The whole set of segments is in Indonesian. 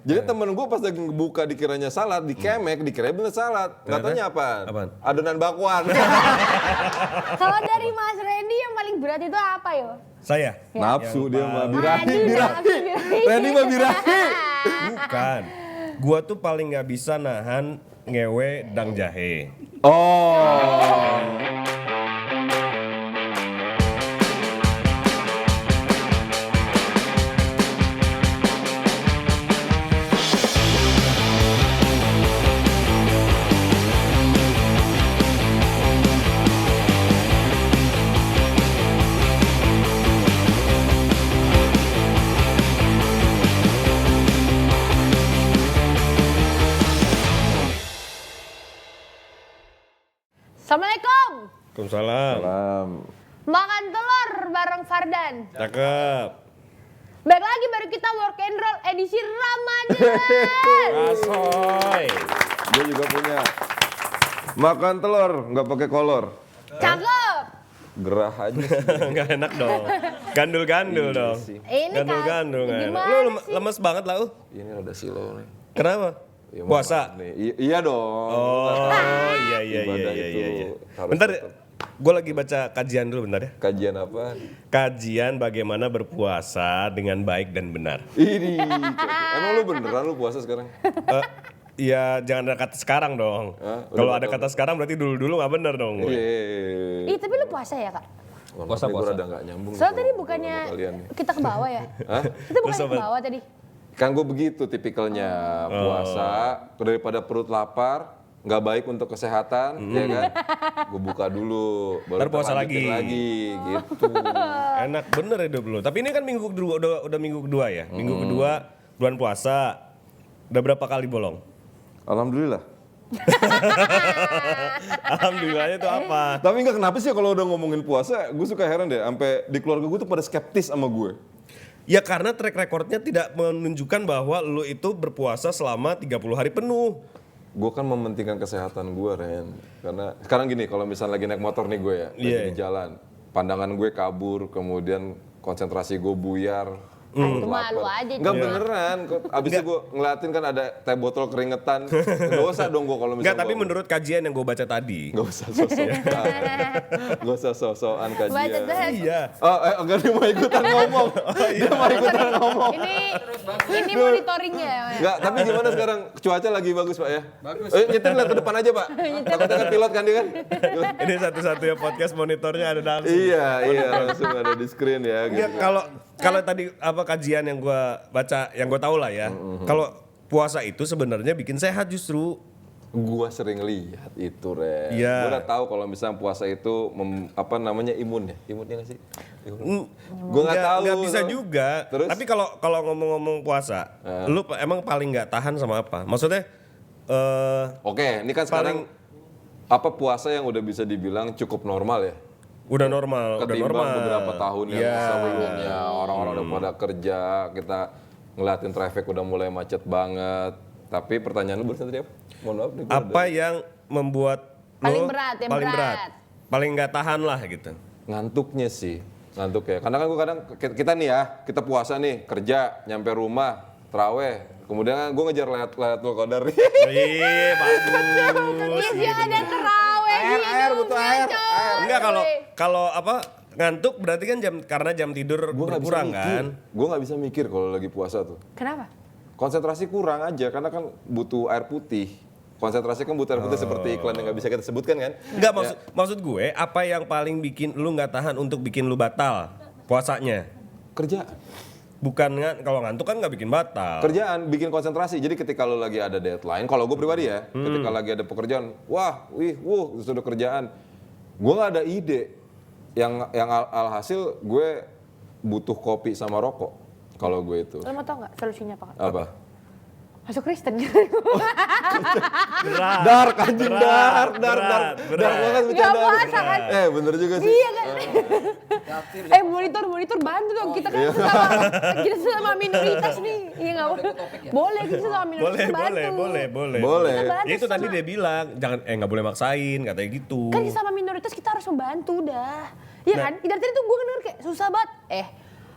Jadi temen gue pas lagi ngebuka dikiranya salad, dikemek, dikira bener salad. Nggak taunya apaan? Adonan bakwan. Kalau dari Mas Randy yang paling berat itu apa yo? Saya? Nafsu dia mah Aduh, birahi. nafsu birahi. Randy mah birahi. Bukan. Gua tuh paling nggak bisa nahan ngewe dang jahe. Oh. Assalamualaikum. Waalaikumsalam. Salam. Makan telur bareng Fardan. Cakep. Baik lagi baru kita work and roll edisi Ramadan. Asoy. Dia juga punya. Makan telur, nggak pakai kolor. Cakep. Gerah aja. Nggak enak dong. Gandul-gandul Iya dong. sih. Ini Gandul-gandul nggak enak. gimana Lu sih? lemes banget lah. Ini rada silau nih. Kenapa? Ya, Puasa? maaf nih. Iya dong. Oh iya Ibadah itu iya. harus Bentar, tetap. gue lagi baca kajian dulu bentar ya. Kajian apa? Kajian bagaimana berpuasa dengan baik dan benar. Ini. Emang lu beneran lu puasa sekarang? Ya jangan ada kata sekarang dong. Hah? Udah Kalau ada batal. kata sekarang berarti dulu-dulu nggak benar dong gue. Iya. Ih, tapi lu puasa ya, Kak? Puasa. Gue rada nggak nyambung. Soalnya nih tadi sama bukannya kalian nih. kita ke bawah ya? Hah? Kita bukannya Terus ke apa? bawah tadi? Kan gue begitu tipikalnya puasa daripada perut lapar nggak baik untuk kesehatan, ya kan? Gue buka dulu, Ntar puasa lanjutin lagi, gitu. Enak bener hidup lu. Tapi ini kan minggu kedua, udah minggu kedua ya. Minggu kedua bulan puasa. Udah berapa kali bolong? Alhamdulillah. Alhamdulillahnya itu apa? Tapi nggak kenapa sih kalau udah ngomongin puasa, gue suka heran deh. Sampai di keluarga gue tuh pada skeptis sama gue. Ya karena track recordnya tidak menunjukkan bahwa lu itu berpuasa selama 30 hari penuh. Gue kan mementingkan kesehatan gue, Ren. Karena sekarang gini, kalau misalnya lagi naik motor nih gue ya, lagi Iya. di jalan, pandangan gue kabur, kemudian konsentrasi gue buyar. Itu malu aja. Enggak Cuma. beneran, abis itu gue ngeliatin kan ada teh botol keringetan. Dosa dong gue kalau Enggak, misalnya. tapi menurut kajian yang gue baca tadi. Gak usah sosokan. Gak usah sosokan Baca kajian. dah. Iya. Oh, enggak dia mau ikutan ngomong. Dia mau ikutan ngomong. Ini monitoringnya. Enggak, tapi gimana sekarang? Cuaca lagi bagus, Pak ya? Bagus. Nyetir lihat ke depan aja, Pak. Takutnya kan pilot kan dia kan? Ini satu-satunya podcast monitornya ada langsung. Iya, langsung ada di screen ya. Iya, Gitu. kalau tadi apa kajian yang gue baca, yang gue tahu lah ya. Kalau puasa itu sebenarnya bikin sehat justru. Gua sering lihat itu, Ren. Iya. Gua udah tahu kalau misalnya puasa itu apa namanya imun ya? Imunnya nggak sih? Gua nggak tahu. Nggak bisa juga. Terus? Tapi kalau ngomong-ngomong puasa, lu emang paling nggak tahan sama apa? Maksudnya Oke, ini kan sekarang apa puasa yang udah bisa dibilang cukup normal ya? udah normal, Ketimbang beberapa tahun yang Iya. sebelumnya orang-orang udah pada kerja, kita ngeliatin traffic udah mulai macet banget. Tapi pertanyaan lu barusan tadi apa? Mohon maaf nih. gua Apa yang membuat Paling lu berat, yang paling berat. paling nggak tahan lah gitu. ngantuknya sih, ngantuk ya. Karena kan gue kadang kita nih ya, kita puasa nih, kerja, nyampe rumah, terawih. Kemudian gue ngejar Lailatul Qadar nih. Iya, bagus. Iya sih ada terawih Air, butuh air. Enggak, kalau apa ngantuk berarti kan karena jam tidur Gue nggak bisa berkurang mikir. kan. Gue nggak bisa mikir kalau lagi puasa tuh. Kenapa? Konsentrasi kurang aja, karena kan butuh air putih. Konsentrasi kan butuh air putih seperti iklan yang nggak bisa kita sebutkan kan? Enggak, maksud gue apa yang paling bikin lu nggak tahan untuk bikin lu batal puasanya? Kerja. Bukan kalau ngantuk kan nggak bikin batal. Kerjaan bikin konsentrasi. Jadi ketika lo lagi ada deadline, kalau gue pribadi ya, ketika lagi ada pekerjaan, sudah kerjaan, gue nggak ada ide. Yang alhasil gue butuh kopi sama rokok. Kalau gue itu. Lo mau tau nggak solusinya apa? Apa? Masuk Kristen. Berat. Dark anjing, Berat, dark berat. banget Gak bercanda. puasa kan? Bener juga sih. Iya kan? monitor bantu dong. Kita kan kita sama minoritas nih. Iya nggak boleh kita sama minoritas bantu. Boleh. Kita bantu Ya itu tadi sama- dia bilang jangan nggak boleh maksain katanya gitu. Kan sama minoritas kita harus membantu dah. Iya kan? Dari tadi tuh gue denger kayak susah banget.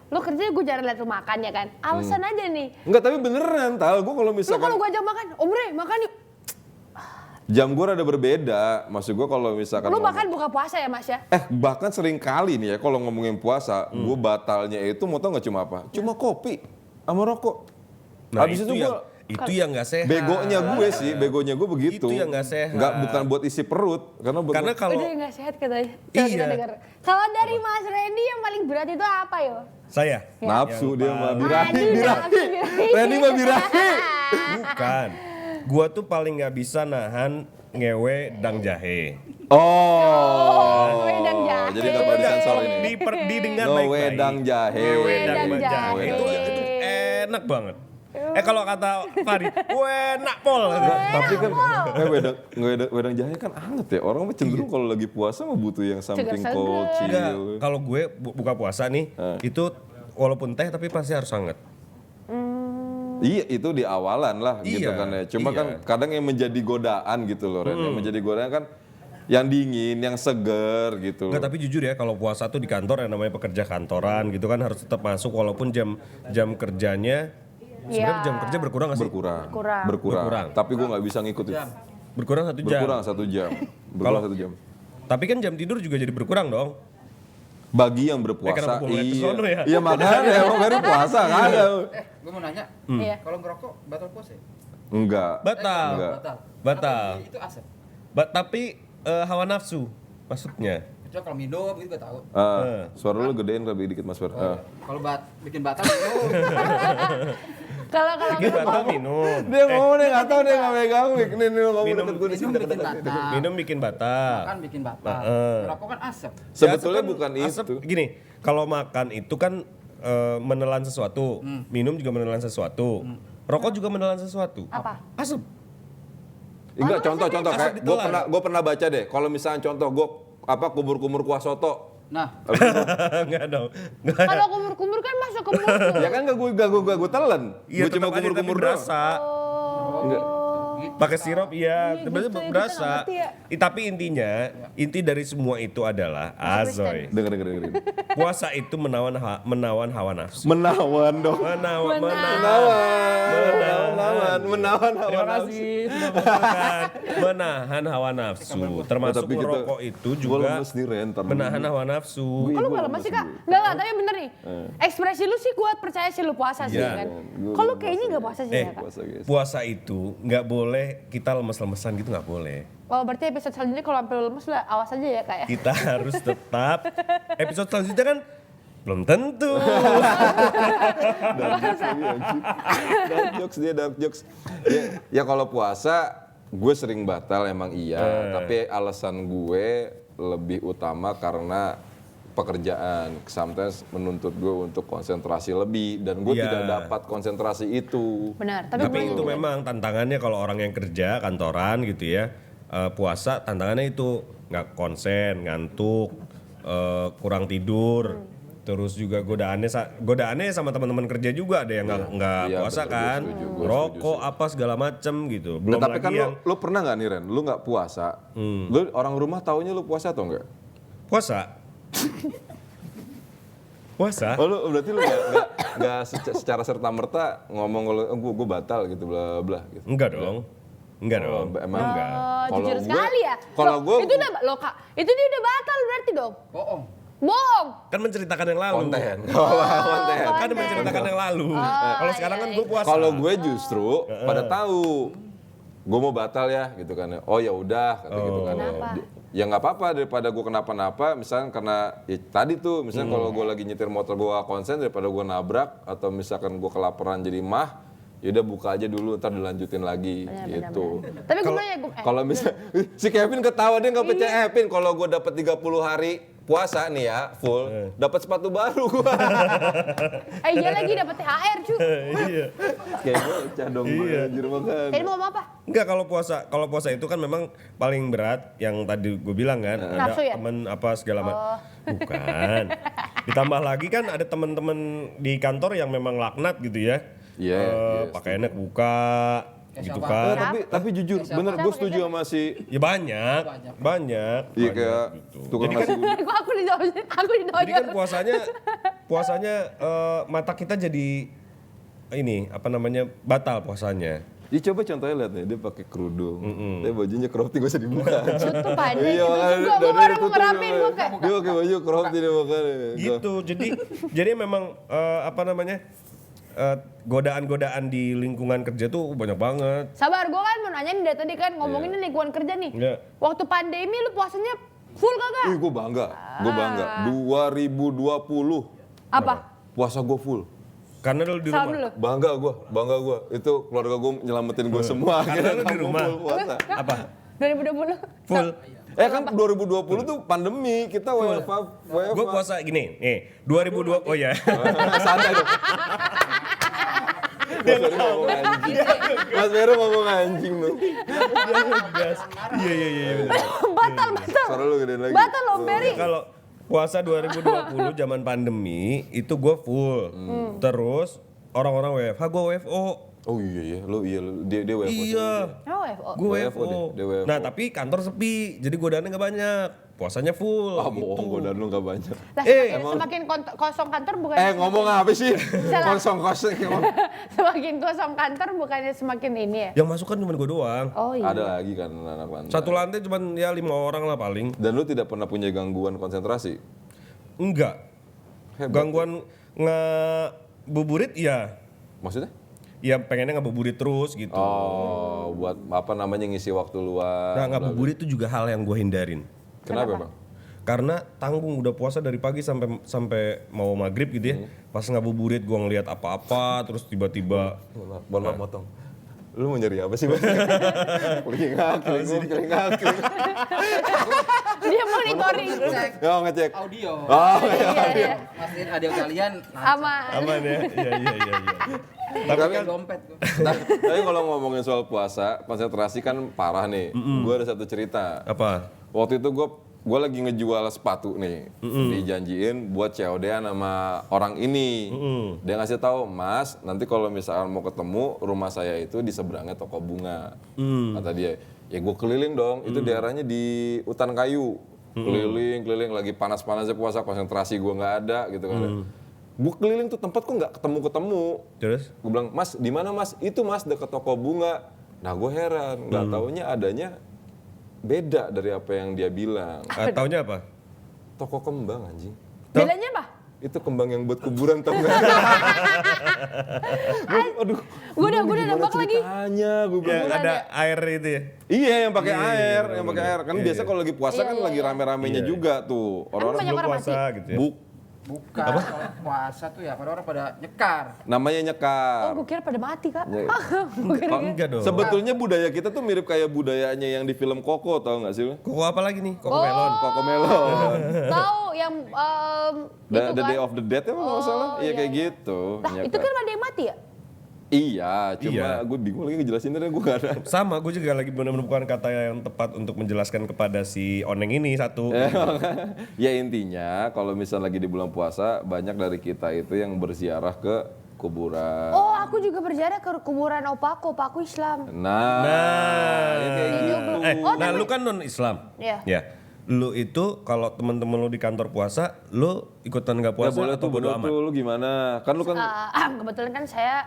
Lo kerja gue jarang liat lu makan ya kan. Alasan aja nih. Enggak, tapi beneran Tal, gue kalau Lu misalkan kalau gue ajak makan, Om Re makan yuk. jam gue rada berbeda. Maksud gue kalau misalkan Lu makan buka puasa ya Mas ya? bahkan sering kali nih ya kalau ngomongin puasa, gue batalnya itu mau tau nggak cuma apa? Cuma kopi sama rokok. Nah, Habis itu gue itu yang nggak sehat. begonya gue begitu. Itu yang nggak sehat. Bukan buat isi perut, Karena kalau Udah nggak sehat katanya. Coba kita Iya. denger. Kalau dari Mas Randy yang paling berat itu apa yo? saya nafsu dia mah Aduh, birahi. nafsu, birahi. Randy mah birahi. bukan. Gua tuh paling nggak bisa nahan ngewe dang jahe. Oh, wedang jahe. jadi nggak perlu disensor ini. Didengar No baik-baik. wedang jahe. Wedang Wedang jahe. jahe. Itu enak banget. Kalau kata Farid, enak pol. Tapi kan wedang jahe kan anget ya. Orang mah cenderung kalau lagi puasa mah butuh yang something Seger-seger. cold, Enggak, chill. kalau gue buka puasa nih, itu walaupun teh tapi pasti harus hangat. Iya, itu di awalan lah gitu Iya, kan ya. Cuma iya. kan kadang yang menjadi godaan gitu loh Ren. Yang menjadi godaan kan yang dingin, yang seger gitu. Enggak, tapi jujur ya kalau puasa tuh di kantor yang namanya pekerja kantoran gitu kan harus tetap masuk walaupun jam kerjanya sebenarnya Iya. jam kerja berkurang nggak sih? Berkurang. Berkurang. Tapi gue nggak bisa ngikut itu. Berkurang 1 jam. Berkurang 1 jam. Berkurang 1 jam. Tapi kan jam tidur juga jadi berkurang dong. Bagi yang kenapa berpuasa, gua ngeliat ke sono ya? Iya makanya emang baru puasa kan? Gue mau nanya, Iya. kalau ngerokok batal puasa ya? Enggak. Batal. Enggak. Batal. Tapi itu asap. Tapi hawa nafsu maksudnya. Kecuali kalau minum itu gue tahu. Suara lu gedein lebih dikit Mas Fer. Kalau bikin batal minum. Kalau Dia batal minum. Dia ngomong dia nggak tahu dia nggak megang mic. Nih ngomong Minum. deket gue di Minum sini. bikin batal. Minum bikin batal. Makan bikin batal. Ngerokok kan asap. Sebetulnya Ya, asap bukan asap, itu. Gini, kalau makan itu kan menelan sesuatu, minum juga menelan sesuatu, rokok juga menelan sesuatu. apa? Asap. Enggak, contoh kayak Asap ditelan. gue pernah baca deh. Kalau misalnya contoh gue kumur-kumur kuah soto. Nah, Enggak dong. Kalau kumur-kumur kan masuk ke mulut. Ya kan gue telan. Iya, Gue cuma tetap aja tapi kumur-kumur doang. berasa. Enggak. Pakai sirup iya, Iya, sebenarnya gitu ya, kita berasa. nggak ngerti ya. Tapi intinya, inti dari semua itu adalah Azoy. Dengar. Puasa itu menawan hawa nafsu. Menawan dong. Menawan Menawan hawa Terima nafsu. kasih sudah mendengarkan. Menahan hawa nafsu. Termasuk Tapi kita- rokok itu Gua juga lemes nih, Ren, ntar dulu. menahan hawa nafsu. Kok lu gak lemas sih Kak? Enggak, tapi bener nih. Ekspresi lu sih kuat, percaya sih lu puasa sih Iya. kan. Gua Kalau puasa, kayaknya gak puasa sih ya Kak. Puasa, guys. Puasa itu nggak boleh kita lemes-lemesan gitu, nggak boleh. Oh berarti episode selanjutnya kalau sampai lu lemes lah awas aja ya Kak ya. Kita harus tetap episode selanjutnya kan belum tentu. Dark jokes. Ya kalau puasa gue sering batal emang iya, tapi alasan gue lebih utama karena pekerjaan. Sometimes menuntut gue untuk konsentrasi lebih dan gue Iya. tidak dapat konsentrasi itu. Benar, Tapi gue itu memang tantangannya kalau orang yang kerja kantoran gitu ya, puasa tantangannya itu nggak konsen, ngantuk, kurang tidur. Terus juga godaannya sama teman-teman kerja juga ada yang nggak Iya, puasa betul, kan, gue setuju, rokok apa segala macem gitu. Belum Tapi lagi kan yang lu pernah nggak nih Ren? Lu nggak puasa, lu orang rumah taunya lu puasa atau enggak? puasa. Puasa? Oh lu berarti lu nggak secara serta merta ngomong kalau gue batal gitu bla bla gitu. Enggak dong. Enggak dong. Emang enggak. Kalau jujur gue- sekali ya. kalau Loh, gue- itu udah lo Kak, itu dia udah batal berarti dong. bohong. Bohong. Kan menceritakan yang lalu. konten. Kan menceritakan yang lalu. Kalau sekarang kan gue puasa. Kalau gue justru pada tahu gue mau batal ya gitu kan. Oh ya udah kata gitu kan. Kenapa? Ya nggak apa-apa daripada gue kenapa-napa. Misalnya karena ya, tadi tuh misalnya kalau gue lagi nyetir motor gue gak konsen daripada gue nabrak atau misalkan gue kelaparan jadi mah. Yaudah buka aja dulu ntar dilanjutin lagi gitu. Tapi gue nanya gue Kalau misal si Kevin ketawa dia nggak percaya Kevin kalau gue dapat 30 hari puasa nih ya full dapat sepatu baru gue. iya lagi dapet THR cu. Iya. Kayak gue cadong anjir makan. Tadi mau ngomong apa? Enggak, kalau puasa itu kan memang paling berat yang tadi gue bilang kan, ada Nafsu ya? temen apa segala macam. Bukan. Ditambah lagi kan ada teman-teman di kantor yang memang laknat gitu ya. Iya, Pakaiannya buka gitu siapa? kan. Tapi jujur bener gue setuju sama si Ya banyak. iya kayak gitu. tukang nasi uduk. aku di Jadi kan puasanya puasanya mata kita jadi ini apa namanya batal puasanya. Dia coba contohnya lihat nih, dia pakai kerudung, dia bajunya crop tee gak usah dibuka. Tutup aja Iya, gitu. makanya Gue dadanya baru mau ditutup ngerapiin dia. muka. Dia pakai baju crop tee dia makanya. Gitu. Jadi memang apa namanya godaan-godaan di lingkungan kerja tuh banyak banget. Sabar, gue kan mau nanya nih dari tadi kan ngomongin lingkungan kerja nih. Iya. Waktu pandemi lu puasanya full kagak? Ih, gue bangga. 2020 Apa? puasa gue full. Karena lu di Salam rumah. dulu. Bangga gue. Itu keluarga gue nyelamatin gue semua. Karena lu di Kamu rumah. full puasa. Apa? 2020. Full. Kan 2020 tuh pandemi, kita WFH. Gue puasa gini, nih 2020, oh ya. Santai dong. Mas Vero ngomong anjing. Mas Vero ngomong anjing dong. Iya. Batal. Suara lu gedein lagi. Batal loh, Berry. Kalau puasa 2020 zaman pandemi itu gue full. Terus orang-orang WFH, gue WFO. Oh iya, dia WFH. Iya, Oh, FO. gue WFO WFO. dia WFO. Nah tapi kantor sepi, jadi godaannya nggak banyak. Puasanya full. Ah bohong, godaan lu gak banyak. Lah, semakin kosong kantor bukan Ngomong apa sih? Salah. Kosong-kosong. semakin kosong kantor bukannya semakin ini ya? Yang masuk kan cuma gue doang. Oh iya. Ada lagi kan anak lantai. Satu lantai cuma ya 5 orang lah paling. Dan lu tidak pernah punya gangguan konsentrasi? Enggak. Hebat. Gangguan ngebuburit ya. Maksudnya? Ya pengennya ngabuburit terus gitu. Oh, buat apa namanya ngisi waktu luang. Nah ngabuburit itu juga hal yang gue hindarin. Kenapa Bang? Karena tanggung udah puasa dari pagi sampai mau maghrib gitu ya. Pas ngabuburit gue ngeliat apa-apa terus tiba-tiba Mohon maaf motong. Lu mau nyari apa sih Bang? Kelingak. Dia monitoring. Ngecek. Audio. Oh, Iya. Mastiin audio kalian Sama aman ya. Iya. tapi kan dompet. Tapi kalau ngomongin soal puasa, konsentrasi kan parah nih. Gue ada satu cerita. Apa? Waktu itu gue lagi ngejual sepatu nih, dijanjiin buat COD-an sama orang ini. Dia ngasih tahu, Mas, nanti kalau misalkan mau ketemu, rumah saya itu di seberangnya toko bunga. Kata dia, ya gue keliling dong, itu daerahnya di Hutan Kayu. Keliling, lagi panas-panasnya puasa, konsentrasi gue nggak ada gitu kan. Gue keliling tuh tempat kok nggak ketemu. Terus? Gue bilang, Mas, di mana Mas? Itu Mas, deket toko bunga. Nah gue heran, nggak taunya adanya beda dari apa yang dia bilang. Taunya apa? Toko kembang anjing. bedanya apa? Itu kembang yang buat kuburan tau gak? Aduh. Gue udah nebak lagi. Tanya, gue bilang. Ya, ada air itu ya. Iya yang pakai air, Kan biasa kalau lagi puasa kan lagi rame-ramenya juga tuh. Orang-orang banyak Belum orang puasa gitu ya. Bukan, kalau puasa tuh ya pada orang pada nyekar. namanya Oh, nyekar. gue kira pada mati, Kak. Ya. Oh, enggak dong. Sebetulnya budaya kita tuh mirip kayak budayanya yang di film Koko, tau gak sih lu? Koko apa lagi nih? Koko melon. Koko Melon. Tahu yang itu The kan? Day of the Dead ya kalau nggak salah. Iya kayak gitu. Lah, itu nyekar. kan ada yang mati ya? Iya, cuma Iya. gue bingung lagi ngejelasinnya dan gue gak ada. Sama, gue juga lagi menemukan kata yang tepat untuk menjelaskan kepada si Oneng ini satu. Ya intinya kalau misal lagi di bulan puasa banyak dari kita itu yang berziarah ke kuburan. Oh, aku juga berziarah ke kuburan opaku Islam. Nah, ya kayak gitu. Nah lu kan non Islam. Iya. Ya. Lu itu kalau teman-teman lu di kantor puasa, lu ikutan nggak Ya puasa boleh atau tuh, bodo boleh amat? tuh, lu gimana? Kan lu kan, Kebetulan kan saya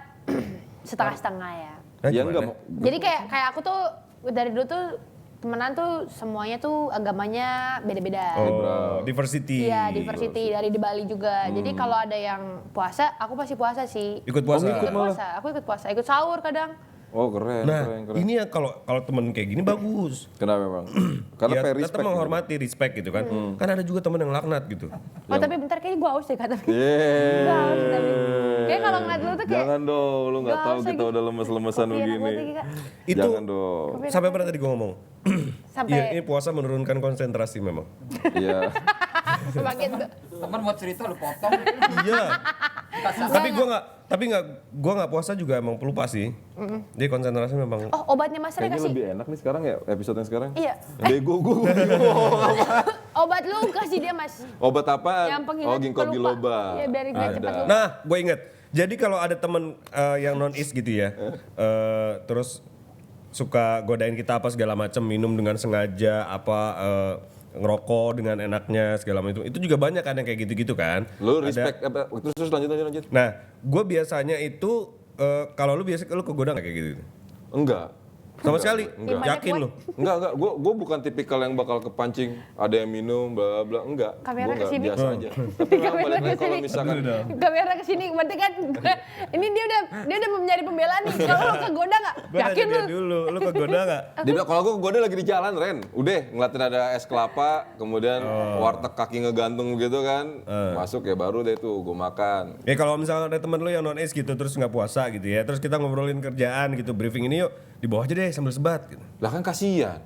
setengah-setengah ya. Nah, ya gimana? enggak mau. Jadi kayak aku tuh dari dulu tuh temenan tuh semuanya tuh agamanya beda-beda. Oh, diversity. Iya, diversity dari di Bali juga. Jadi kalau ada yang puasa, aku pasti puasa sih. Ikut puasa. Ikut puasa. Aku ikut puasa, ikut sahur kadang. Oh keren, Nah, keren. ini ya kalau temen kayak gini bagus. Kenapa bang? Karena Ya, fair tetap respect. menghormati, respect gitu kan. Kan ada juga temen yang laknat gitu. Oh tapi bentar kayaknya gue haus deh kata. Yeay. Gue haus tapi. Kayak kalau ngeliat lu tuh kayak. Jangan dong, lu nggak Nggak tahu usah kita gitu. udah lemes-lemesan Kopi enak begini. banget lagi, Kak. Itu Jangan dong. sampai berapa tadi gue ngomong? Sampai Iya, ini puasa menurunkan konsentrasi memang. Iya. semakin Teman buat cerita lu potong. Iya. Tapi gua nggak puasa juga emang pelupa sih. Jadi konsentrasi memang. Oh, obatnya Mas Ray Kayaknya kasih. lebih enak nih sekarang ya, episode yang sekarang. Iya. Bego gue. Obat lu kasih dia, Mas. Obat apa? Yang penghilang Oh, ginkgo pelupa. biloba. Iya, biar dia Ada. cepat lupa. Nah, gue inget. Jadi kalau ada temen yang non-is gitu ya, terus suka godain kita apa segala macam, minum dengan sengaja apa ngerokok dengan enaknya segala macam. Itu juga banyak kan yang kayak gitu-gitu kan. Lu Ada- respect terus lanjut. Nah, gue biasanya itu kalau lu kegoda nggak kayak gitu? Enggak. Sama sekali? Enggak. Yakin lu? Enggak. Gue bukan tipikal yang bakal kepancing ada yang minum bla bla. Enggak. Kamera Gua enggak, kesini. biasa aja. Tapi memang balik lagi kalau misalkan Kamera kesini, berarti kan ini dia udah mencari pembelaan nih. Kalau lo kegoda nggak? Gue Yakin nanya lu? dia dulu, lu kegoda nggak? dia bilang kalau gue lagi di jalan Ren, udah ngeliatin ada es kelapa, kemudian warteg kaki ngegantung gitu kan, masuk ya baru deh tuh gue makan. Ya kalau misalnya ada temen lu yang non is gitu terus nggak puasa gitu ya, terus kita ngobrolin kerjaan gitu, briefing ini yuk di bawah aja deh sambil sebat gitu. Lah kan kasihan,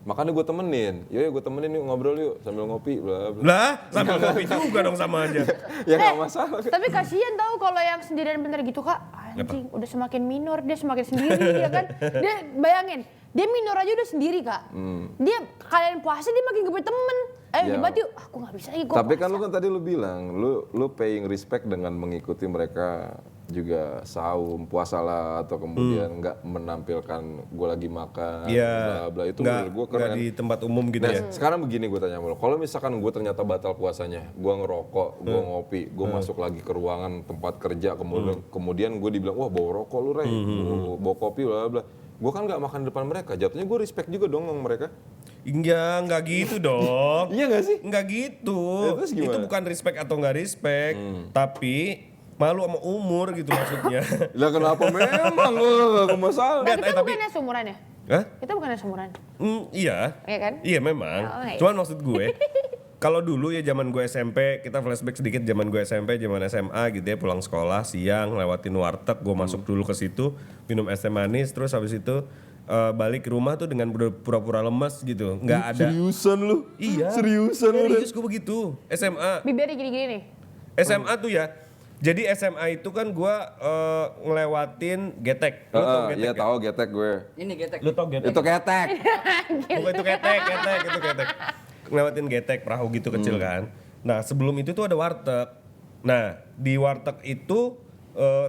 makanya gue temenin, yuk gue temenin yuk ngobrol yuk sambil ngopi bla bla. Lah, sambil ngopi juga dong sama aja. Ya nggak masalah. Tapi kasihan tahu kalau yang sendirian bener gitu kak. Anjing, udah semakin minor, dia semakin sendiri ya kan. Dia bayangin, dia minor aja udah sendiri kak. Dia kalian puasa dia makin gak punya temen. Ayo Ya. debat yuk, aku gak bisa lagi gua Tapi kan puasa. lu kan tadi lu bilang, lu paying respect dengan mengikuti mereka juga saum, puasa lah atau kemudian nggak menampilkan gue lagi makan, Iya. bla bla itu nggak menurut gue keren. di tempat umum gitu Nah, ya. sekarang begini gue tanya sama lo, kalau misalkan gue ternyata batal puasanya, gue ngerokok, gue ngopi, gue masuk lagi ke ruangan tempat kerja, kemudian gue dibilang, wah bawa rokok lu Ray, bawa kopi bla bla, gue kan nggak makan di depan mereka, jatuhnya gue respect juga dong sama mereka. Enggak gitu dong. Iya nggak sih? Enggak gitu. Ya, terus gimana? Itu bukan respect atau enggak respect, tapi malu sama umur gitu maksudnya. Lah kenapa memang lo gak masalah? Nah, kita tapi- bukannya seumuran ya? Hah? Kita bukannya seumuran. Iya. Iya kan? Iya memang. Oh, iya. Cuman maksud gue, kalau dulu ya zaman gue SMP, kita flashback sedikit zaman gue SMP, zaman SMA gitu ya, pulang sekolah siang lewatin warteg, gue masuk dulu ke situ, minum es teh manis, terus habis itu balik ke rumah tuh dengan pura-pura lemes gitu, nggak ada. Seriusan lu? Iya. Seriusan lu? Serius gue begitu. SMA. Bibirnya gini-gini nih. SMA tuh ya. Jadi SMA itu kan gue ngelewatin getek. Lu tau getek? Iya ya? tahu getek gue. Ini getek. Lu tau getek? Itu ketek. Bukan itu ketek, itu ketek. Ngelewatin getek perahu gitu kecil kan. Nah sebelum itu tuh ada warteg. Nah di warteg itu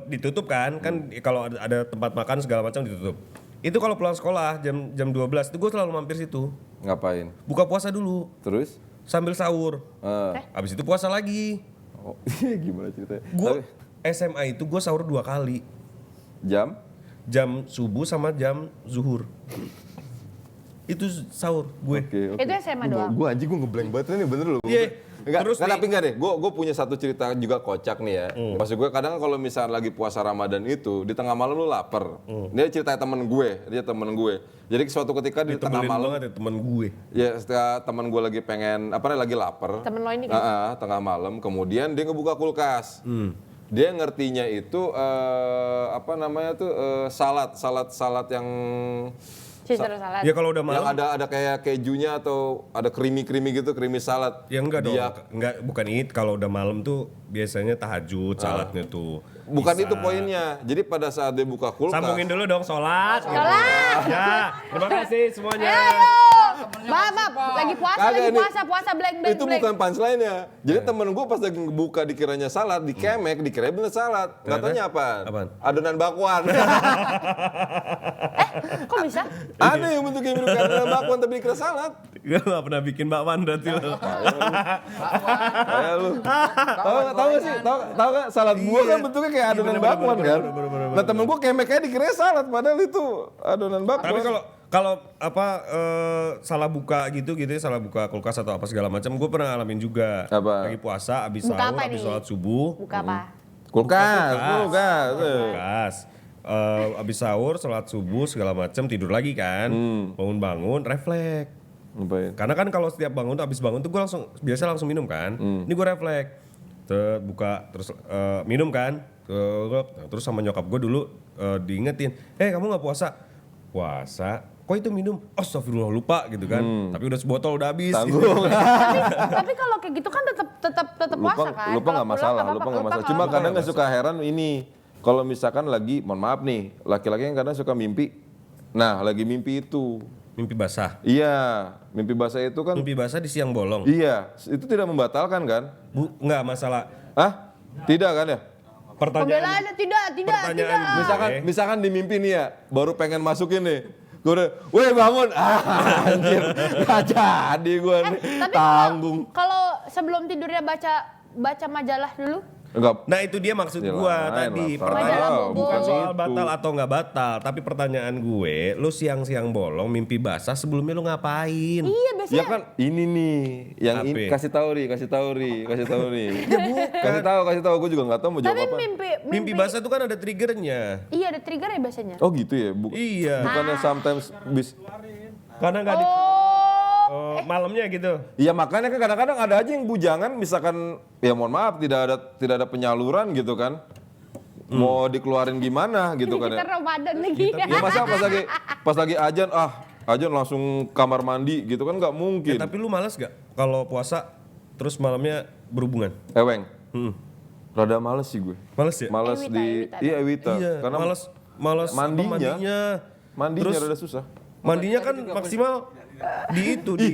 ditutup kan kalau ada tempat makan segala macam ditutup. Itu kalau pulang sekolah jam 12 itu gue selalu mampir situ. Ngapain? Buka puasa dulu Terus? sambil sahur. Habis itu puasa lagi. Oh, gimana ceritanya? Gue Tapi, SMA itu gue sahur 2 kali. jam? Jam subuh sama jam zuhur. Itu sahur gue. Oke. Itu SMA doang. Gue anjing gue ngeblank banget ini bener loh. Iya. Enggak, Terus nih- tapi enggak deh. Gue punya satu cerita juga kocak nih ya. Maksud gue kadang kalau misalnya lagi puasa Ramadan itu di tengah malam lu lapar. Dia cerita temen gue, Jadi suatu ketika di tengah Tebelin malam, banget ya temen gue. ya setelah teman gue lagi pengen lagi lapar. Temen lo ini kan? Tengah malam, kemudian dia ngebuka kulkas. Dia ngertinya itu salad yang Caesar salad. Ya kalau udah yang malam ada kayak kejunya atau ada creamy gitu, creamy salad. ya enggak dong. Dia- Enggak bukan itu kalau udah malam tuh biasanya tahajud salatnya tuh. Bukan Bisa. itu poinnya. Jadi pada saat dia buka kulkas, Sambungin dulu dong sholat. Sholat. Ya, terima kasih semuanya. Ayo. Maaf, lagi puasa, Kagak nih. puasa black. itu bukan punchline-nya. Jadi temen gue pas lagi buka dikiranya salad, dikemek, dikira bener salad. Nggak taunya apaan? Apaan? Adonan bakwan. Kok bisa? Ada yang bentuknya mirip kayak adonan bakwan tapi dikira salad. Gue gak pernah bikin bakwan berarti lo. Kayak lu. Tahu nggak sih? Tahu nggak salad gua kan bentuknya kayak adonan bakwan kan. Nah temen gua kemek aja dikira salad padahal itu adonan bakwan. Tapi kalau salah buka gitu ya, salah buka kulkas atau apa segala macam, gue pernah ngalamin juga. Apa? Lagi puasa, abis Buka sahur, apa abis nih? sholat subuh, Buka apa? kulkas. kulkas. Abis sahur, sholat subuh segala macam, tidur lagi kan, bangun-bangun, refleks. Ngapain? Karena kan kalau setiap bangun tuh abis bangun tuh gue biasa langsung minum kan. Ini gue refleks. Buka terus minum kan. Terus sama nyokap gue dulu diingetin, kamu nggak puasa? Puasa. Kok itu minum? Astagfirullah lupa gitu kan. Tapi udah sebotol udah habis. Tanggung. Tapi kalau kayak gitu kan tetap puasa kan? Lupa nggak masalah, lupa nggak masalah. Cuma kadang nggak suka heran ini. Kalau misalkan lagi, mohon maaf nih, laki-laki yang kadang suka mimpi. Nah, lagi mimpi itu. Mimpi basah. Iya, mimpi basah itu kan. Mimpi basah di siang bolong. Iya, itu tidak membatalkan kan? Nggak masalah. Hah? Tidak kan ya? Pertanyaan. Pembelaannya tidak. Pertanyaan. Misalkan di mimpi nih ya, baru pengen masukin nih. Gue udah, weh bangun. Anjir, gak jadi gue nih. Tapi Tanggung. kalau sebelum tidurnya baca majalah dulu. Enggak. Nah itu dia maksud Ya gua lain tadi. lah, Pertanyaan Majalah bukan Bobo. soal Itu. batal atau nggak batal, tapi pertanyaan gue, lu siang-siang bolong mimpi basah sebelumnya lu ngapain? Iya biasanya. Ya kan ini nih yang ini Apa? kasih tahu nih. Kasih tahu gue juga nggak tahu mau jawab Tapi apa. Mimpi basah tuh kan ada triggernya. Iya ada trigger ya biasanya. Oh gitu ya. Iya. Bukannya sometimes Karena nggak di Oh, malamnya gitu. Iya makanya kan kadang-kadang ada aja yang bujangan misalkan ya mohon maaf tidak ada penyaluran gitu kan. Mau dikeluarin gimana gitu kan kita ya. Ramadan lagi. Ya masa pas lagi ajan langsung kamar mandi gitu kan nggak mungkin. Tapi lu malas gak kalau puasa terus malamnya berhubungan? Eweng. Hmm. Rada males sih gue. Males ya? Males Ewita. Iya Ewita. Iya, Karena malas mandinya. Mandinya Terus rada susah. mandinya kan maksimal di itu di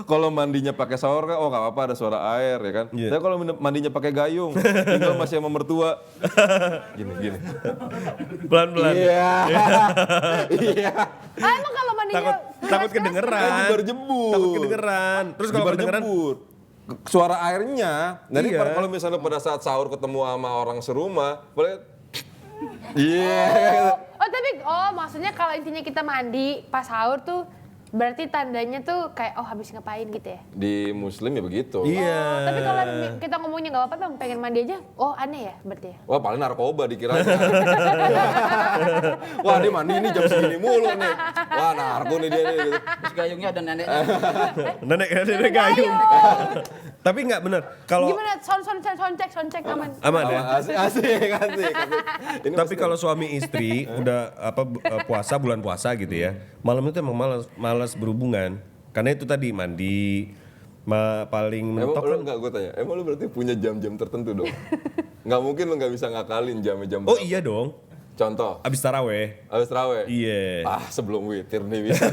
Kalau mandinya pakai shower kan oh nggak apa-apa ada suara air ya kan. Iya. Tapi kalau mandinya pakai gayung, tinggal masih sama mertua. Gini. pelan-pelan. Iya. Iya. Emang kalau mandinya Takut kedengeran. Kan jebar-jebur. Takut kedengeran. Terus kalau kedengeran Jebar-jebur. Suara airnya. Jadi Iya. kalau misalnya pada saat sahur ketemu sama orang serumah, boleh. Iya. tapi maksudnya kalau intinya kita mandi pas sahur tuh berarti tandanya tuh kayak habis ngapain gitu ya. Di Muslim ya begitu. Iya. Tapi kalau kita ngomongnya nggak apa-apa bang, pengen mandi aja, aneh ya berarti ya. Wah paling narkoba dikiranya. Wah dia mandi ini jam segini mulu nih. Wah narko nih dia nih. Gitu. Terus gayungnya ada neneknya. Nenek gayung. Tapi nggak benar. Kalau Gimana soundcheck aman. aman ya. Asik. Ini Tapi kalau suami istri udah puasa bulan puasa gitu ya, malam itu emang malas berhubungan. Karena itu tadi mandi paling Emang mentok lu kan. enggak gue tanya, emang lu berarti punya jam-jam tertentu dong? Nggak mungkin lu nggak bisa ngakalin jam-jam Oh berapa. iya dong. Contoh, Abis taraweh. habis terawih. Iya. Sebelum witir nih bisa.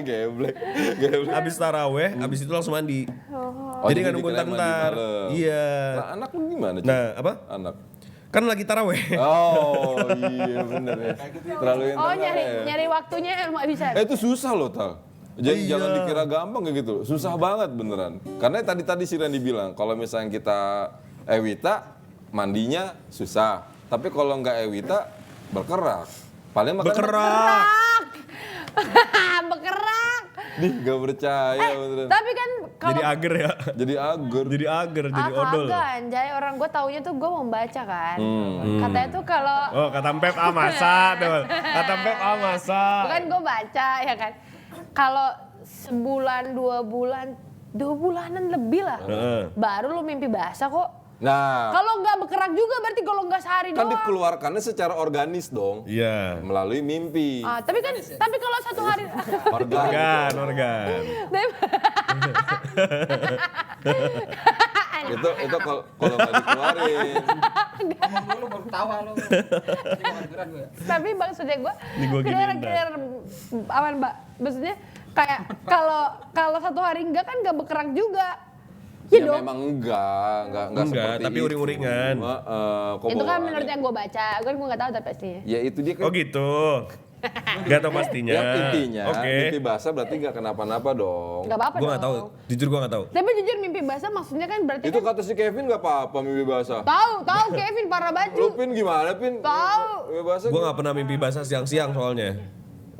Geblek. Abis taraweh, abis itu langsung mandi. Oh, Jadi nggak nunggu dikirain mandi ntar. malam. Iya. Nah anak lu gimana? Cik? Nah apa? Anak. Kan lagi taraweh. Oh iya bener ya. Terlalu internal ya. nyari waktunya nggak bisa. Itu susah loh Tal. Jangan, Iya. jangan dikira gampang kayak gitu. Susah banget beneran. Karena tadi si Randy bilang kalau misalnya kita Ewita mandinya susah. Tapi kalau nggak Ewita berkerak. Paling makan Berkerak. Bekerak. Nih gak percaya beneran. Tapi kan kalau Jadi ager ya. Jadi agar. Jadi ager, jadi odol. kagak anjay, orang gue taunya tuh gue membaca kan. Katanya tuh kalau Oh kata Pep masa dong. Kata Pep masa. bukan gue baca ya kan. Kalau sebulan 2 bulanan lebih lah. Heeh. Baru lu mimpi basah kok. Nah, Kalau nggak berkerak juga berarti kalau nggak sehari kan doang. dikeluarkannya secara organis dong. Iya. Melalui mimpi. Tapi kalau satu hari Organ. itu kalau nggak dikeluarin. Ngomong dulu baru tawa lu. Kedengeran gue. tapi maksudnya gue Ini gua giniin, aman mbak. Maksudnya kayak kalau satu hari enggak kan nggak berkerak juga. Iya Ya dong. memang enggak Enggak, seperti tapi itu. uring-uringan. Kok Itu kan bawaannya? menurut yang gue baca. Gue nggak tahu tapi pastinya. Ya itu dia kan. Oh gitu. Gak tau pastinya. Ya intinya Oke. mimpi basah berarti nggak kenapa-napa dong. Nggak apa-apa Gue dong. gak tahu. Jujur gue gak tahu. Tapi jujur mimpi basah maksudnya kan berarti Itu kan kata si Kevin nggak apa-apa mimpi basah. tahu Kevin para baju. Lu Pin gimana Pin? Tahu. Mimpi basah. Gue gak pernah mimpi basah siang-siang soalnya.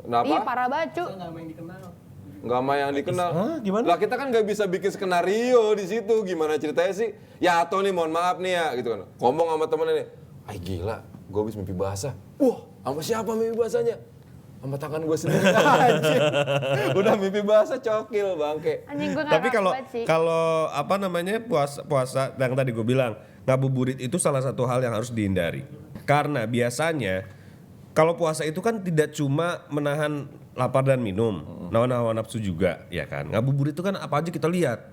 Kenapa? Iya para baju. Nggak sama yang dikenal. Hah, gimana? Lah kita kan nggak bisa bikin skenario di situ. Gimana ceritanya sih? Ya atau nih mohon maaf nih ya gitu kan. Ngomong sama temennya nih. Ay gila, gue habis mimpi basah. Wah, sama siapa mimpi basahnya? Sama tangan gue sendiri. Anjir. Udah mimpi basah cokil bangke. Anjing gue nggak Tapi kalau banget sih. kalau apa namanya puasa yang tadi gue bilang ngabuburit itu salah satu hal yang harus dihindari. Karena biasanya kalau puasa itu kan tidak cuma menahan lapar dan minum, nahan hawa nafsu juga, ya kan. Ngabuburit itu kan apa aja kita lihat.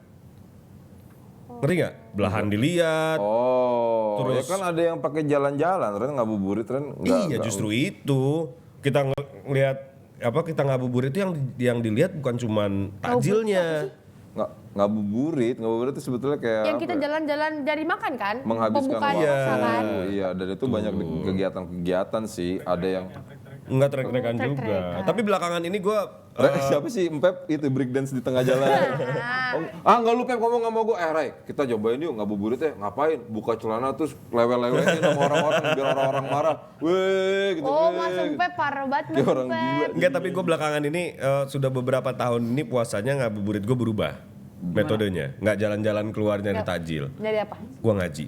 Ngerti nggak? Belahan dilihat. Oh, Terus- ya kan ada yang pakai jalan-jalan, Ren ngabuburit Ren. Iya justru itu kita ngelihat apa kita ngabuburit itu yang dilihat bukan cuman takjilnya. Ngabuburit itu sebetulnya kayak Yang kita apa ya? jalan-jalan dari makan kan? Menghabiskan Pembukaan waktu. puasa kan? Iya, dan itu banyak kegiatan-kegiatan sih. Ada yang Enggak trek-trekan juga. Trek-trekan. Tapi belakangan ini gue Siapa sih Empep itu breakdance di tengah jalan? Enggak lu Pep ngomong sama gue, Ray kita cobain yuk ngabuburit ya, ngapain? Buka celana terus lewe-lewein sama orang-orang biar orang-orang marah. Weh gitu. Oh, Mas Empep parah banget Mas Kayak orang Empep. gila. enggak, tapi gue belakangan ini sudah beberapa tahun ini puasanya ngabuburit gue berubah. Metodenya, nggak jalan-jalan keluar nyari takjil. Jadi apa? Gue ngaji.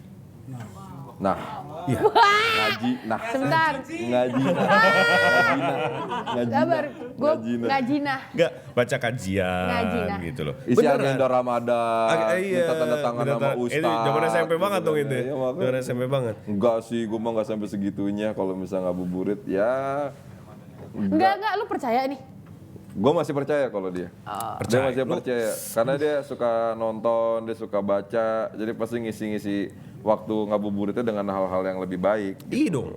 Nah, Iya. ngaji, nah, Sebentar. ngaji, Sabar, gue ngaji nah. Enggak, baca kajian Ngaji, nah. gitu loh. isi Beneran. agenda Ramadan, Iya, minta tanda tangan minta sama tanda- ustaz. Ini zaman SMP banget dong itu. Iya, makanya. Zaman SMP banget. Enggak sih, gue mah nggak sampai segitunya. Kalau misalnya ngabuburit, ya Enggak, lu percaya nih? gue masih percaya kalau dia. Dia masih percaya, karena dia suka nonton, dia suka baca, jadi pasti ngisi-ngisi waktu ngabuburitnya dengan hal-hal yang lebih baik. Iya dong.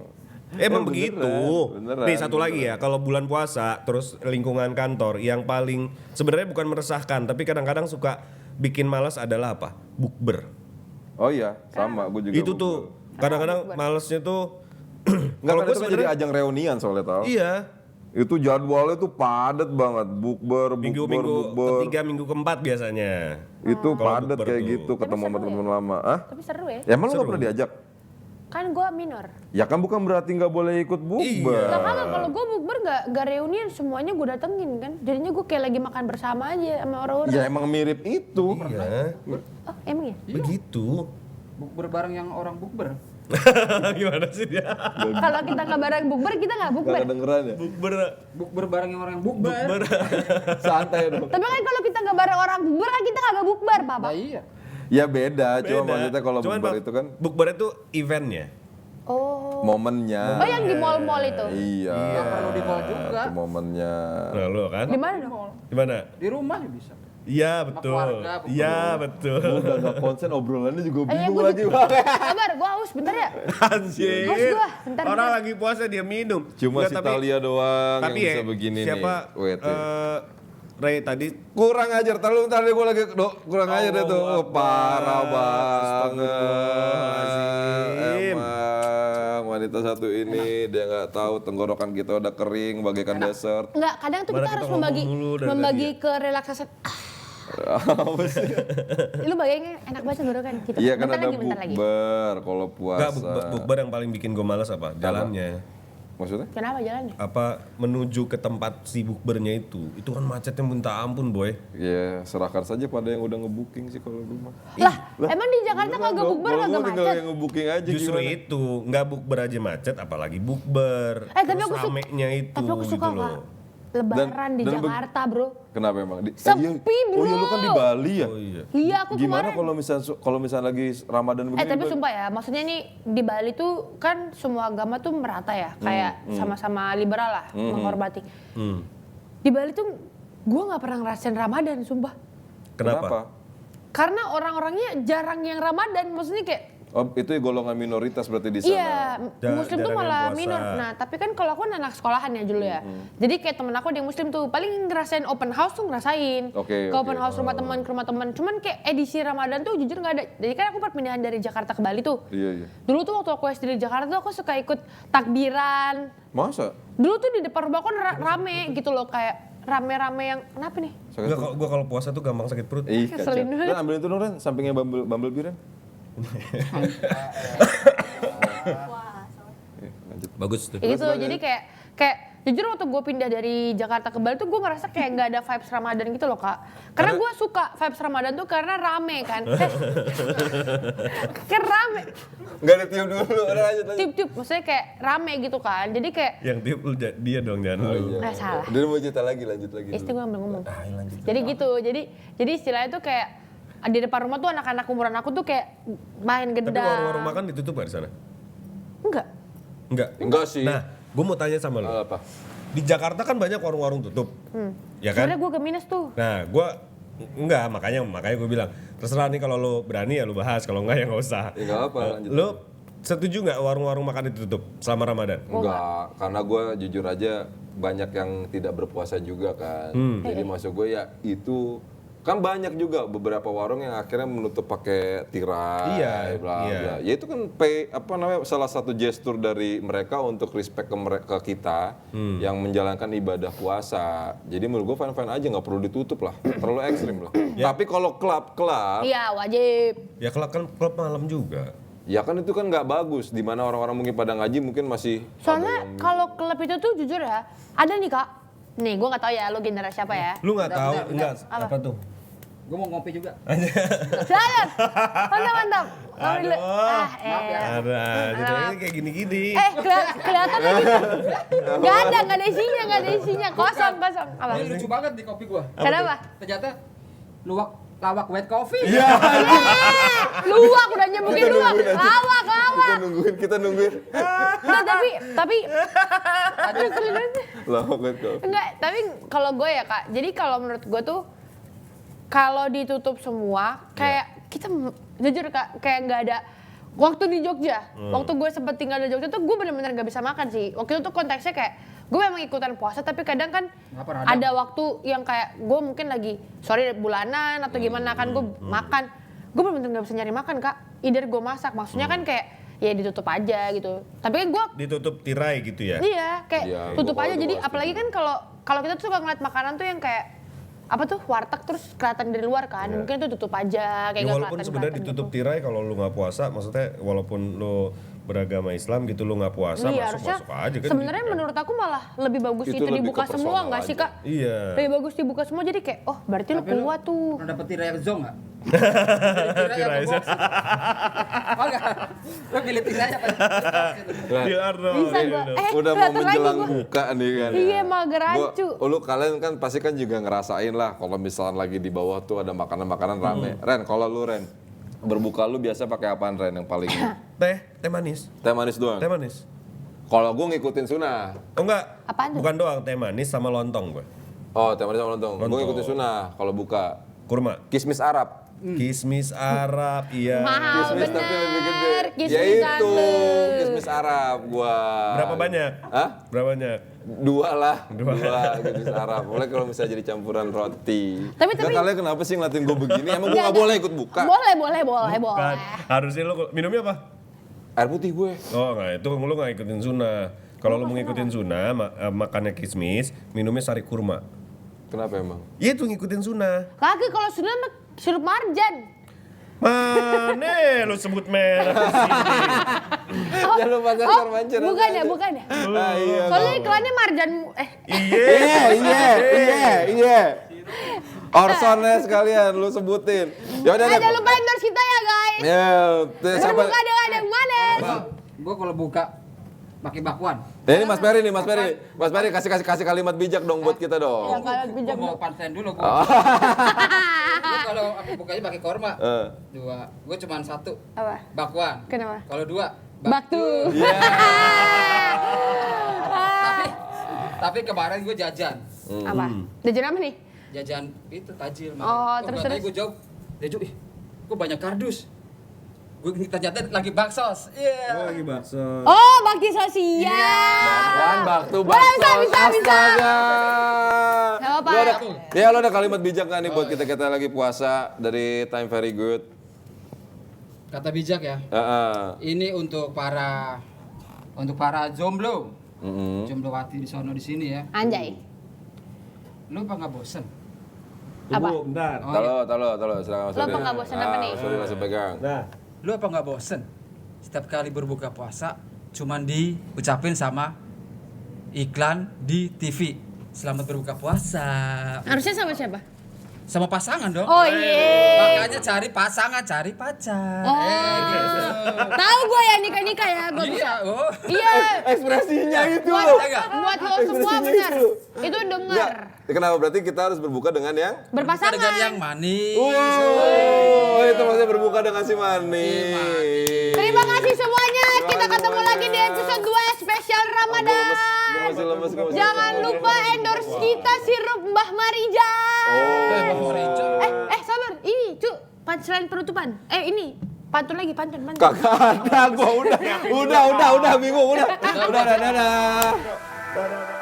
Emang beneran, begitu. beneran, Nih satu lagi ya, kalau bulan puasa terus lingkungan kantor yang paling sebenarnya bukan meresahkan, tapi kadang-kadang suka bikin malas adalah apa? Bukber. Oh iya, sama, gue juga. Itu tuh kadang-kadang malesnya tuh Enggak, kalau kan gue itu kan jadi ajang reunian soalnya tau. iya, Itu jadwalnya tuh padat banget, bukber, minggu-minggu bukber. ketiga, minggu keempat biasanya. Itu Kalau padat bukber kayak tuh. gitu, ketemu sama seru ya? teman-teman lama. Ah? Tapi seru ya. Ya emang lu gak pernah diajak? Kan gue minor. Ya kan bukan berarti nggak boleh ikut bukber. Lah kagak, kalau gue bukber gak reunian semuanya gue datengin kan. Jadinya gue kayak lagi makan bersama aja sama orang-orang. Ya emang mirip itu. Iya, Oh emang ya? begitu. Bukber bareng yang orang bukber. Gimana sih dia? Kalau kita nggak bareng bukber, kita nggak bukber. Gak kedengeran ya? Bukber. Bukber bareng yang orang yang bukber. Santai dong. Tapi kan kalau kita nggak bareng orang bukber kan kita kagak bukber, Papa. Nah iya. Ya beda, cuma Beda. maksudnya kalau Cuman, bukber Bang, itu kan bukber itu eventnya. Oh. momennya. Oh yang di mall-mall itu? Iya. Nggak perlu di mall juga. Itu momennya. Nah, lo kan? Di mana dong? Di mana? Di rumah ya bisa. Iya betul. keluarga, pokoknya. Iya betul. Udah gak konsen obrolannya juga Iya, bingung gua lagi. juga. Sabar, gua haus bentar ya. Anjing. Haus gua, bentar, Orang bentar. lagi puasa dia minum. Cuma Nggak, si Talia doang tapi yang bisa ya, begini siapa, nih. Wait, wait. Ray tadi Kurang ajar, terlalu bentar deh gue lagi kurang ajar deh tuh. Oh, parah banget. Emang wanita satu ini dia nggak tahu tenggorokan kita udah kering bagaikan dessert. Enggak, kadang tuh Mana kita kita harus ngomong dulu dari membagi tadi ke relaksasi. Apa sih? Lu bayangin enak banget tenggorokan gitu. Iya kan Bentar ada lagi, bentar lagi. bukber kalau enggak puasa. bukber yang paling bikin gue malas apa? Jalannya. Maksudnya? Kenapa jalannya? Apa menuju ke tempat si bukbernya itu kan macetnya minta ampun boy. Ya serahkan saja pada yang udah ngebooking sih kalau rumah. Lah, emang di Jakarta kagak bukber kagak tinggal macet? yang ngebooking aja Justru gimana? itu nggak bukber aja macet apalagi bukber. Tapi Terus aku suka. ramenya itu Tapi aku suka gitu Kak. loh. Lebaran di dan Jakarta, Bro. Kenapa emang? Sepi, Oh bro. iya lu kan di Bali ya? Oh iya. Iya, aku Gimana kemarin. kalau misalnya lagi Ramadan begini? Tapi Bali? sumpah ya, maksudnya nih di Bali tuh kan semua agama tuh merata ya, kayak sama-sama liberal lah, menghormati. Di Bali tuh gue nggak pernah ngerasain Ramadan, sumpah. Kenapa? Karena orang-orangnya jarang yang Ramadan, maksudnya kayak Oh, itu golongan minoritas berarti di sana. iya, Muslim tuh jarang yang malah puasa. minor. Nah, tapi kan kalau aku kan anak sekolahan ya dulu ya. Jadi kayak temen aku ada yang Muslim tuh paling ngerasain open house tuh ngerasain. Oke, Ke oke. open house rumah teman ke rumah teman. Cuman kayak edisi Ramadan tuh jujur nggak ada. Jadi kan aku perpindahan dari Jakarta ke Bali tuh. Iya, iya. Dulu tuh waktu aku SD di Jakarta tuh aku suka ikut takbiran. Masa? Dulu tuh di depan rumah aku rame gitu loh, kayak rame-rame yang kenapa nih? Enggak, gue kalau puasa tuh gampang sakit perut. Ih, kacau. Keselin banget. Dan ambilin itu dong, Ren, sampingnya Bumblebee, Ren. Lanjut. Bagus tuh. Kayak gitu, jadi kayak jujur waktu gue pindah dari Jakarta ke Bali tuh gue ngerasa kayak nggak ada vibes Ramadan gitu loh Kak. Karena gue suka vibes Ramadan tuh karena rame kan. Kan rame, Enggak ada tiup dulu, udah lanjut. tiup-tiup, maksudnya kayak rame gitu kan. Jadi kayak Yang tiup lu dia dong jangan lu. nggak salah. Dia mau cerita lagi, lanjut lagi. Istri gue ambil ngomong. Lanjut. Jadi gitu, jadi istilahnya tuh kayak di depan rumah tuh anak-anak umuran aku tuh kayak main Tapi gendang. warung-warung makan ditutup nggak di sana? Enggak. Enggak. Enggak sih. Nah, gue mau tanya sama lu. Apa? Di Jakarta kan banyak warung-warung tutup. Ya kan? Sebenarnya gue ke minus tuh. Nah, enggak, makanya gue bilang, terserah nih kalau lu berani ya lu bahas, kalau enggak ya enggak usah. Ya enggak apa, lanjut. Lu setuju nggak warung-warung makan ditutup selama Ramadan? Enggak, karena gue jujur aja banyak yang tidak berpuasa juga kan. Jadi maksud gue ya itu Kan banyak juga beberapa warung yang akhirnya menutup pakai tirai, Iya, bla iya. bla. Ya itu kan salah satu gestur dari mereka untuk respect ke kita yang menjalankan ibadah puasa. Jadi menurut gue fine-fine aja, nggak perlu ditutup lah, terlalu ekstrim lah. Tapi kalau klub, Iya wajib. Ya kan klub malam juga. ya kan itu kan nggak bagus. Di mana orang-orang mungkin pada ngaji mungkin masih. Soalnya kalau klub itu tuh jujur ya, ada nih Kak. Nih gue nggak tahu ya lo generasi apa ya. Lu nggak tahu bentar. enggak Apa? apa tuh? Gue mau ngopi juga. Jangan. Mantap. Kamu dulu. Maaf ya. Ada aja ini kayak gini-gini. Kelihatan lagi tuh. Nggak ada isinya. Kosong. Apa? Ini lucu banget di kopi gue. Kenapa? Ternyata lawak white coffee. Iya. Luwak udah nyebutin luwak. Lawak. Kita nungguin. Nah, tapi Lawak banget kok. enggak, tapi kalau gue ya Kak, jadi kalau menurut gue tuh kalau ditutup semua kayak kita jujur Kak, kayak nggak ada waktu di Jogja. Waktu gue sempet tinggal di Jogja tuh gue bener-bener nggak bisa makan sih. Waktu itu tuh konteksnya kayak gue memang ikutan puasa tapi kadang kan ada waktu yang kayak gue mungkin lagi bulanan atau gimana kan gue makan. Gue bener-bener nggak bisa nyari makan Kak. Either gue masak, maksudnya kan kayak ya ditutup aja gitu. Tapi kan gue Ditutup tirai gitu ya. iya kayak Iya, tutup gua aja. kalau Jadi gua apalagi kan kalau kita tuh suka ngeliat makanan tuh yang kayak apa tuh warteg terus kelihatan dari luar kan. Mungkin itu tutup aja kayak Ya, nggak walaupun sebenarnya kelihatan ditutup gitu. tirai kalau lu nggak puasa, maksudnya walaupun lu beragama Islam gitu lu nggak puasa Iya, harusnya masuk aja kan. sebenarnya gitu kan. menurut aku malah lebih bagus Itu itu lebih dibuka ke semua personal nggak sih aja. Kak? Iya. Lebih bagus dibuka semua jadi kayak oh berarti lu Tapi lu kuat tuh. Pernah dapet tirai zong nggak? Tirai apa box? Oh enggak. Lo pilih tirai apa? You are wrong. Bisa gua. Udah mau kelihatan lagi menjelang gua. buka nih kan. Iya, mager rancu. Lu kalian kan pasti kan juga ngerasain lah kalau misalnya lagi di bawah tuh ada makanan-makanan rame. Ren, kalau lu Ren, berbuka lu biasa pakai apaan Ren yang paling Teh manis. teh manis doang? Teh manis. Kalau gua ngikutin sunnah. Oh enggak. Apaan tuh? Bukan doang teh manis sama lontong gue. Oh, teh manis sama lontong. Gua Lontong. ngikutin sunnah kalau buka. Kurma. Kismis Arab. Kismis Arab, iya. Mahal Kismis tapi lebih gede. bener. Kismis Ya itu, tante. kismis Arab gua. Berapa banyak? Hah? Berapa banyak? Dua lah, dua kismis Arab. Boleh kalau misalnya jadi campuran roti. Tapi- Nggak, kalian kenapa sih ngeliatin gue begini? Emang gue Nggak nggak ada. boleh ikut buka? Boleh. Bukan. Harusnya lu minumnya apa? Air putih gue. Oh enggak, itu lu nggak ikutin sunnah. Kalau lu mau ngikutin sunnah, makannya kismis, minumnya sari kurma. Kenapa emang? Iya itu ngikutin sunnah. Lagi kalau sudah mah sirup marjan. Mana lu sebut merek di sini? Jangan lupa sensor mancer. Bukan ya. Ah, iya. Soalnya iklannya marjan Iya. Orsonnya sekalian lu sebutin. Ya udah deh. jangan lupa endorse kita ya guys. Ya, siapa? Berbuka dengan yang manis. Gue kalau buka pakai bakwan. Ini Mas Peri nih, Mas Peri kasih kalimat bijak dong buat kita dong. Yang kalian bijak Gue mau pansen dulu gue. Oh. Kalau aku bukanya pakai korma. Eh. Dua. Gue cuman satu. Apa? Bakwan. Kenapa? Kalau dua. Baktu. Iya. Tapi kemarin gue jajan. Apa? Jajan apa nih? Jajan itu tajil. Oh, terus. Gue jawab. Dia jawab, ih kok banyak kardus. Gue ternyata lagi baksos. Iya. Lagi bakso. Oh, bakti sosial. Kan baktu Boleh, bakso. bisa. Astaga. Gak apa-apa. Ya lo ada kalimat bijak gak nih buat kita lagi puasa dari Time Very Good? Kata bijak ya. Ini untuk para jomblo. Jomblowati di sono di sini ya. Anjay. Lu apa nggak bosen? Apa? Tunggu, bentar. Oh, iya. Talo, silakan Mas Lo Ferry. apa nggak bosan apa nih? Mas Ferry langsung pegang. Nah, Lu apa nggak bosen? Setiap kali berbuka puasa cuman diucapin sama iklan di TV. Selamat berbuka puasa. Harusnya sama siapa? Sama pasangan dong. Oh iya. Makanya cari pasangan, cari pacar. Oh. Gitu. Tahu gue ya nikah ya, gue bisa. Iya, oh. Iya. Ekspresinya itu Buat, loh. buat lo semua benar. Itu denger. Kenapa? Berarti kita harus berbuka dengan yang Berpasangan. Dengan yang manis. Oh, itu maksudnya berbuka dengan si manis. Terima kasih semuanya. Kita kasih ketemu semuanya. lagi di episode 2 spesial Ramadan. Gue masih lemes. Jangan lupa endorse kita sirup Mbah Marija. Oh. Sabar. Ini, Cu. Punchline penutupan. Ini. Pantun lagi, pantun. Kagak ada, gua udah bingung, udah, dadah.